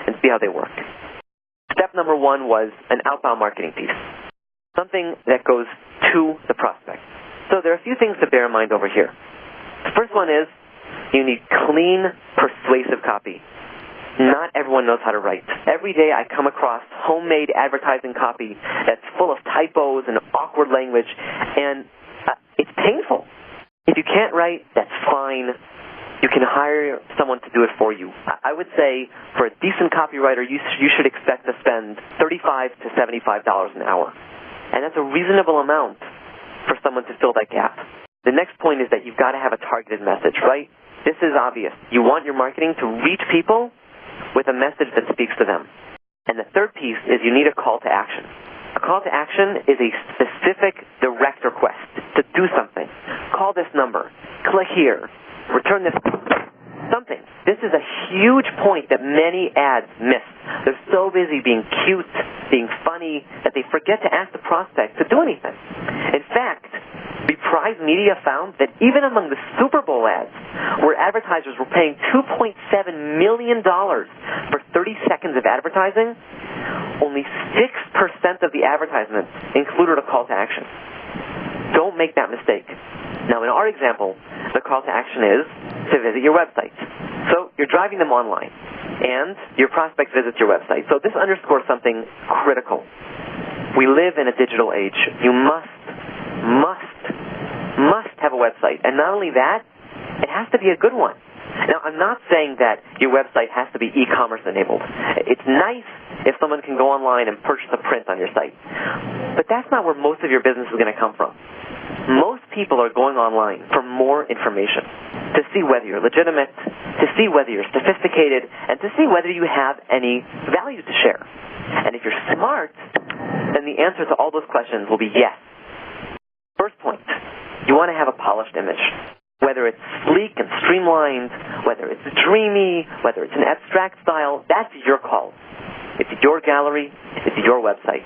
and see how they work. Step number one was an outbound marketing piece, something that goes to the prospect. So there are a few things to bear in mind over here. The first one is you need clean, persuasive copy. Not everyone knows how to write. Every day I come across homemade advertising copy that's full of typos and awkward language, and it's painful. If you can't write, that's fine. You can hire someone to do it for you. I would say for a decent copywriter, you should expect to spend $35 to $75 an hour. And that's a reasonable amount for someone to fill that gap. The next point is that you've got to have a targeted message, right? This is obvious. You want your marketing to reach people with a message that speaks to them. And the third piece is you need a call to action. A call to action is a specific direct request to do something. Call this number. Click here. Return this. Something. This is a huge point that many ads miss. They're so busy being cute, being funny, that they forget to ask the prospect to do anything. In fact, Reprise Media found that even among the Super Bowl ads, where advertisers were paying $2.7 million for 30 seconds of advertising, only 6% of the advertisements included a call to action. Don't make that mistake. Now, in our example, the call to action is to visit your website. So you're driving them online, and your prospect visits your website. So this underscores something critical. We live in a digital age. You must have a website. And not only that, it has to be a good one. Now, I'm not saying that your website has to be e-commerce enabled. It's nice if someone can go online and purchase a print on your site. But that's not where most of your business is going to come from. Most people are going online for more information, to see whether you're legitimate, to see whether you're sophisticated, and to see whether you have any value to share. And if you're smart, then the answer to all those questions will be yes. First point, you want to have a polished image. Whether it's sleek and streamlined, whether it's dreamy, whether it's an abstract style, that's your call. It's your gallery, it's your website.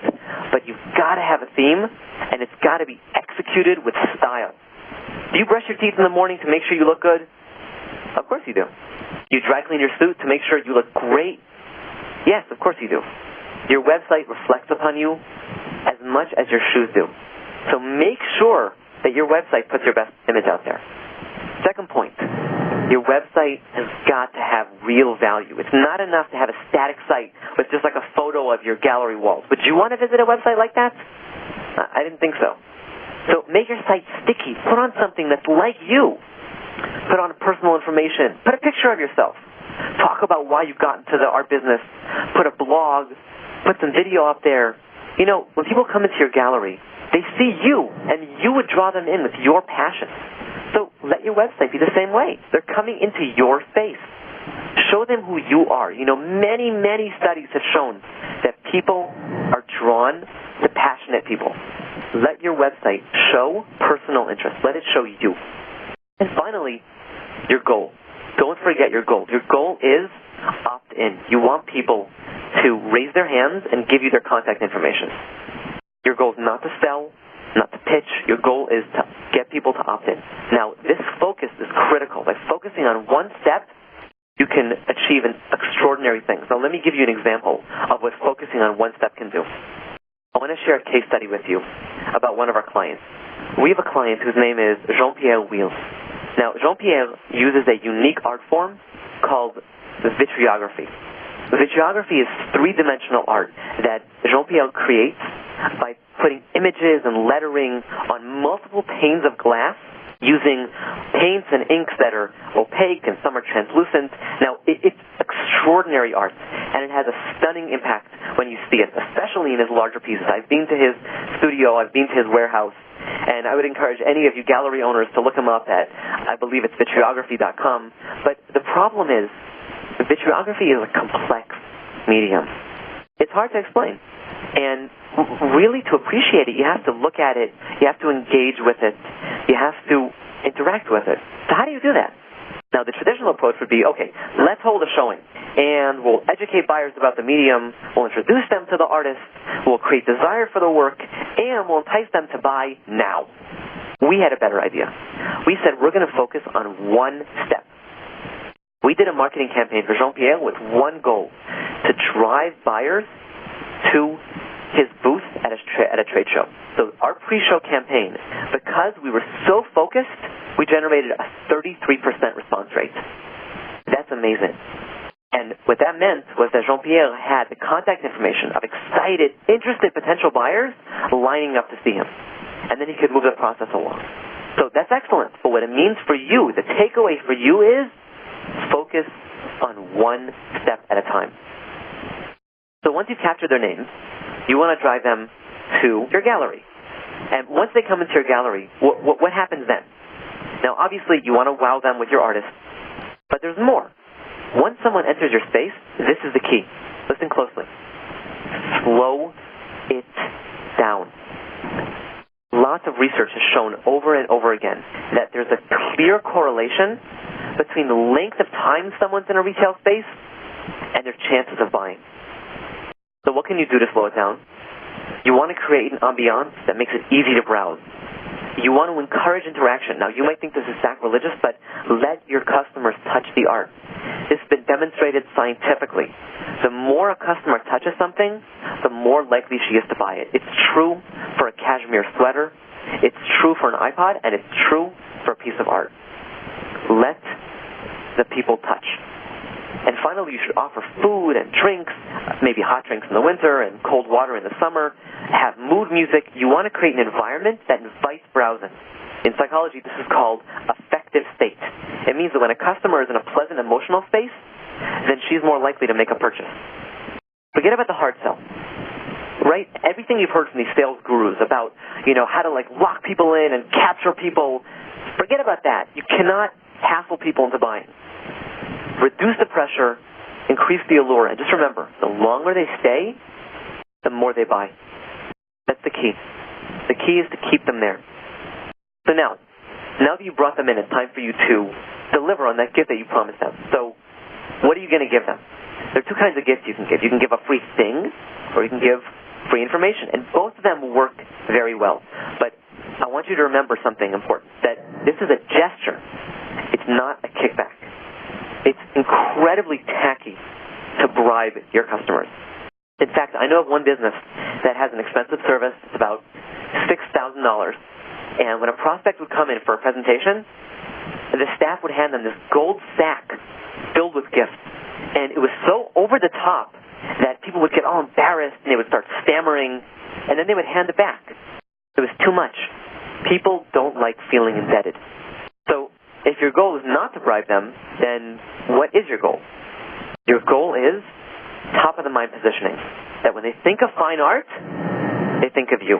But you've got to have a theme, and it's got to be executed with style. Do you brush your teeth in the morning to make sure you look good? Of course you do. You dry clean your suit to make sure you look great? Yes, of course you do. Your website reflects upon you as much as your shoes do. So make sure that your website puts your best image out there. Second point, your website has got to have real value. It's not enough to have a static site with just like a photo of your gallery walls. Would you want to visit a website like that? I didn't think so. So make your site sticky. Put on something that's like you. Put on personal information. Put a picture of yourself. Talk about why you got into our business. Put a blog. Put some video up there. You know, when people come into your gallery, they see you, and you would draw them in with your passion. So let your website be the same way. They're coming into your space. Show them who you are. You know, many, many studies have shown that people are drawn to passionate people. Let your website show personal interest. Let it show you. And finally, your goal. Don't forget your goal. Your goal is opt-in. You want people to raise their hands and give you their contact information. Your goal is not to sell, not to pitch. Your goal is to get people to opt in. Now, this focus is critical. By focusing on one step, you can achieve an extraordinary thing. So let me give you an example of what focusing on one step can do. I want to share a case study with you about one of our clients. We have a client whose name is Jean-Pierre Wheels. Now, Jean-Pierre uses a unique art form called vitriography. Vitriography is three-dimensional art that Jean-Pierre creates by putting images and lettering on multiple panes of glass using paints and inks that are opaque and some are translucent. Now, it's extraordinary art, and it has a stunning impact when you see it, especially in his larger pieces. I've been to his studio, I've been to his warehouse, and I would encourage any of you gallery owners to look him up at, I believe it's vitriography.com. But the problem is, vitriography is a complex medium. It's hard to explain. And really, to appreciate it, you have to look at it, you have to engage with it, you have to interact with it. So how do you do that? Now, the traditional approach would be, okay, let's hold a showing, and we'll educate buyers about the medium, we'll introduce them to the artist, we'll create desire for the work, and we'll entice them to buy now. We had a better idea. We said we're going to focus on one step. We did a marketing campaign for Jean-Pierre with one goal, to drive buyers to his booth at a trade show. So our pre-show campaign, because we were so focused, we generated a 33% response rate. That's amazing. And what that meant was that Jean-Pierre had the contact information of excited, interested potential buyers lining up to see him. And then he could move the process along. So that's excellent. But what it means for you, the takeaway for you is focus on one step at a time. So once you've captured their names, you want to drive them to your gallery. And once they come into your gallery, what happens then? Now, obviously, you want to wow them with your artist, but there's more. Once someone enters your space, this is the key. Listen closely. Slow it down. Lots of research has shown over and over again that there's a clear correlation between the length of time someone's in a retail space and their chances of buying. So what can you do to slow it down? You want to create an ambiance that makes it easy to browse. You want to encourage interaction. Now, you might think this is sacrilegious, but let your customers touch the art. This has been demonstrated scientifically. The more a customer touches something, the more likely she is to buy it. It's true for a cashmere sweater. It's true for an iPod, and it's true for a piece of art. Let the people touch. And finally, you should offer food and drinks, maybe hot drinks in the winter and cold water in the summer. Have mood music. You want to create an environment that invites browsing. In psychology, this is called affective state. It means that when a customer is in a pleasant emotional space, then she's more likely to make a purchase. Forget about the hard sell. Right? Everything you've heard from these sales gurus about, how to lock people in and capture people, forget about that. You cannot hassle people into buying. Reduce the pressure, increase the allure, and just remember, the longer they stay, the more they buy. That's the key. The key is to keep them there. So now that you brought them in, it's time for you to deliver on that gift that you promised them. So what are you going to give them? There are two kinds of gifts you can give. You can give a free thing, or you can give free information. And both of them work very well. But I want you to remember something important, that this is a gesture. It's not a kickback. It's incredibly tacky to bribe your customers. In fact, I know of one business that has an expensive service. It's about $6,000. And when a prospect would come in for a presentation, the staff would hand them this gold sack filled with gifts. And it was so over the top that people would get all embarrassed and they would start stammering, and then they would hand it back. It was too much. People don't like feeling indebted. So if your goal is not to bribe them, then what is your goal? Your goal is top-of-the-mind positioning, that when they think of fine art, they think of you.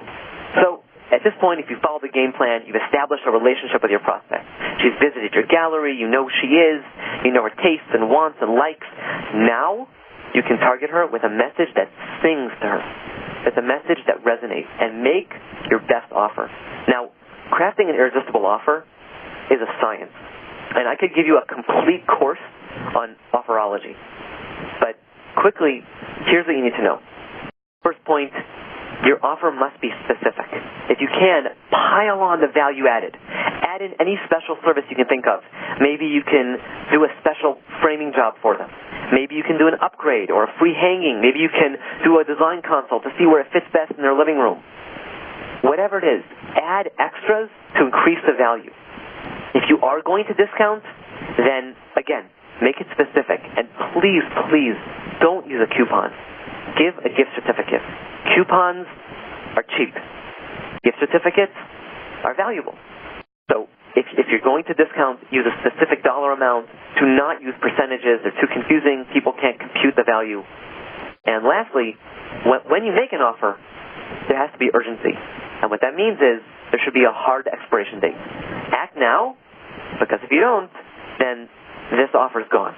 So at this point, if you follow the game plan, you've established a relationship with your prospect. She's visited your gallery, you know who she is, you know her tastes and wants and likes. Now you can target her with a message that sings to her. It's a message that resonates, and make your best offer. Now, crafting an irresistible offer is a science. And I could give you a complete course on offerology. But quickly, here's what you need to know. First point, your offer must be specific. If you can, pile on the value added. Add in any special service you can think of. Maybe you can do a special framing job for them. Maybe you can do an upgrade or a free hanging. Maybe you can do a design consult to see where it fits best in their living room. Whatever it is, add extras to increase the value. If you are going to discount, then, again, make it specific. And please, please, don't use a coupon. Give a gift certificate. Coupons are cheap. Gift certificates are valuable. So if you're going to discount, use a specific dollar amount. Do not use percentages. They're too confusing. People can't compute the value. And lastly, when you make an offer, there has to be urgency. And what that means is there should be a hard expiration date. Act now, because if you don't, then this offer's gone.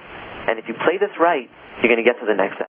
And if you play this right, you're going to get to the next step.